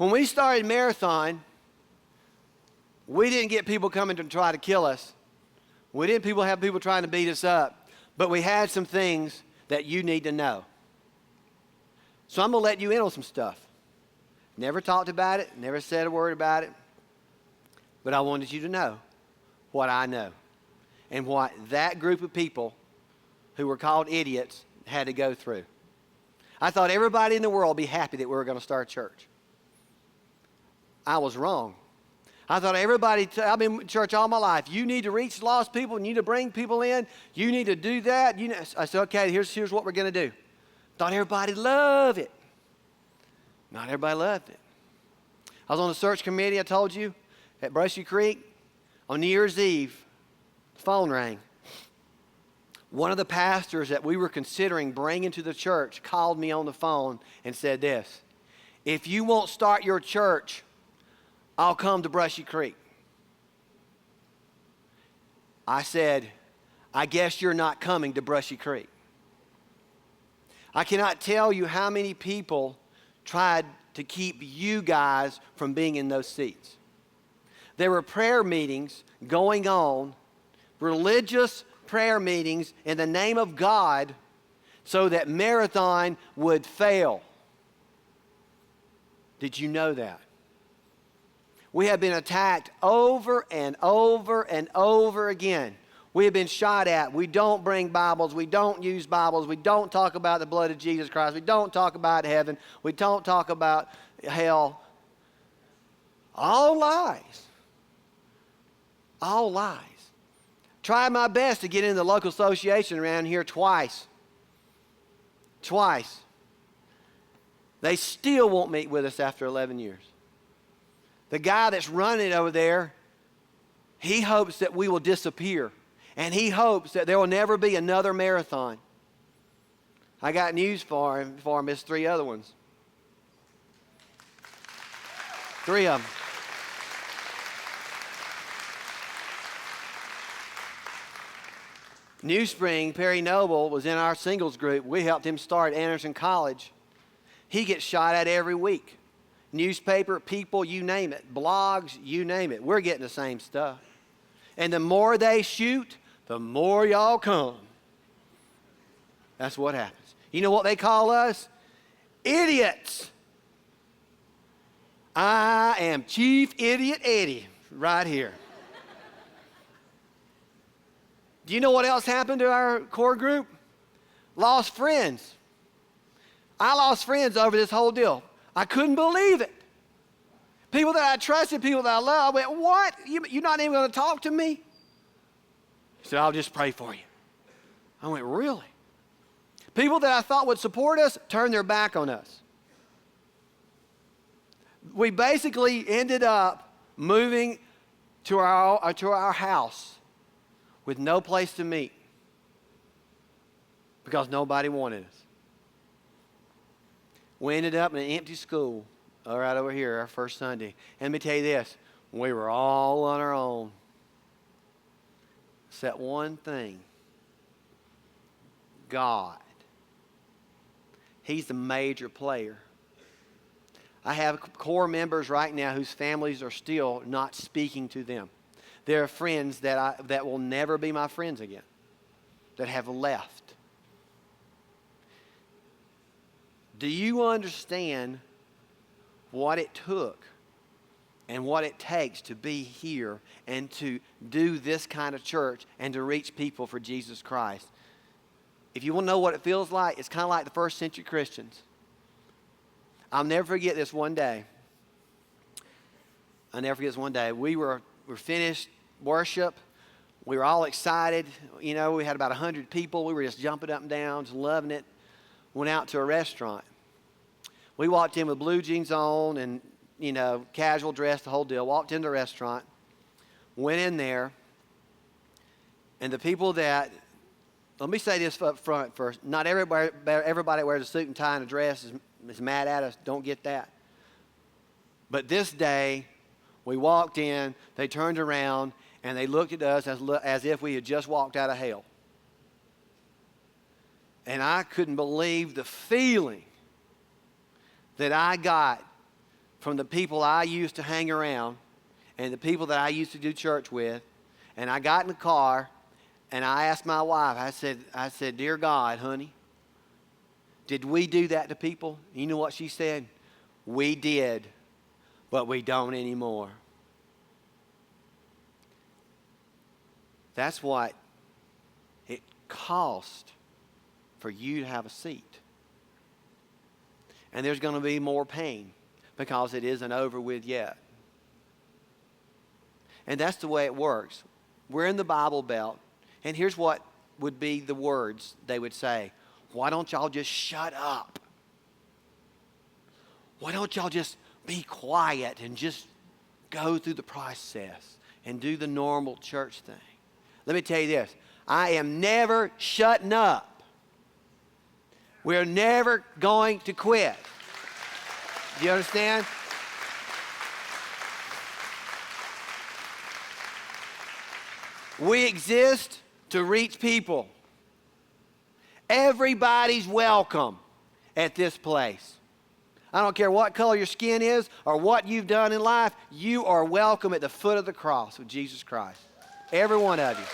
When we started Marathon, we didn't get people coming to try to kill us. We didn't have people trying to beat us up. But we had some things that you need to know. So I'm going to let you in on some stuff. Never talked about it, never said a word about it. But I wanted you to know what I know and what that group of people who were called idiots had to go through. I thought everybody in the world would be happy that we were going to start a church. I was wrong. I thought I've been in church all my life. You need to reach lost people. You need to bring people in. You need to do that. I said, okay, here's what we're going to do. Thought everybody loved it. Not everybody loved it. I was on the search committee, I told you, at Brushy Creek. On New Year's Eve, the phone rang. One of the pastors that we were considering bringing to the church called me on the phone and said this: if you won't start your church, I'll come to Brushy Creek. I said, I guess you're not coming to Brushy Creek. I cannot tell you how many people tried to keep you guys from being in those seats. There were prayer meetings going on, religious prayer meetings in the name of God, so that Marathon would fail. Did you know that? We have been attacked over and over and over again. We have been shot at. We don't bring Bibles. We don't use Bibles. We don't talk about the blood of Jesus Christ. We don't talk about heaven. We don't talk about hell. All lies. All lies. Tried my best to get into the local association around here twice. Twice. They still won't meet with us after 11 years. The guy that's running it over there, he hopes that we will disappear. And he hopes that there will never be another Marathon. I got news for him. It's 3 other ones. 3 of them. New Spring, Perry Noble was in our singles group. We helped him start Anderson College. He gets shot at every week. Newspaper, people, you name it. Blogs, you name it. We're getting the same stuff. And the more they shoot, the more y'all come. That's what happens. You know what they call us? Idiots. I am Chief Idiot Eddie right here. Do you know what else happened to our core group? Lost friends. I lost friends over this whole deal. I couldn't believe it. People that I trusted, people that I loved, I went, what? You're not even going to talk to me? He said, I'll just pray for you. I went, really? People that I thought would support us turned their back on us. We basically ended up moving to our house with no place to meet because nobody wanted us. We ended up in an empty school right over here, our first Sunday. And let me tell you this, we were all on our own. Except one thing. God. He's the major player. I have core members right now whose families are still not speaking to them. There are friends that will never be my friends again, that have left. Do you understand what it took and what it takes to be here and to do this kind of church and to reach people for Jesus Christ? If you want to know what it feels like, it's kind of like the first century Christians. I'll never forget this one day. We were finished worship. We were all excited. You know, we had about 100 people. We were just jumping up and down, just loving it. Went out to a restaurant. We walked in with blue jeans on and, you know, casual dress, the whole deal. Walked into the restaurant, went in there, and the people that, let me say this up front first. Not everybody wears a suit and tie and a dress is mad at us. Don't get that. But this day, we walked in, they turned around, and they looked at us as if we had just walked out of hell. And I couldn't believe the feeling that I got from the people I used to hang around and the people that I used to do church with. And I got in the car and I asked my wife, I said, dear God, honey, did we do that to people? You know what she said? We did, but we don't anymore. That's what it cost for you to have a seat. And there's going to be more pain because it isn't over with yet. And that's the way it works. We're in the Bible Belt, and here's what would be the words they would say. Why don't y'all just shut up? Why don't y'all just be quiet and just go through the process and do the normal church thing? Let me tell you this. I am never shutting up. We're never going to quit. Do you understand? We exist to reach people. Everybody's welcome at this place. I don't care what color your skin is or what you've done in life. You are welcome at the foot of the cross of Jesus Christ. Every one of you.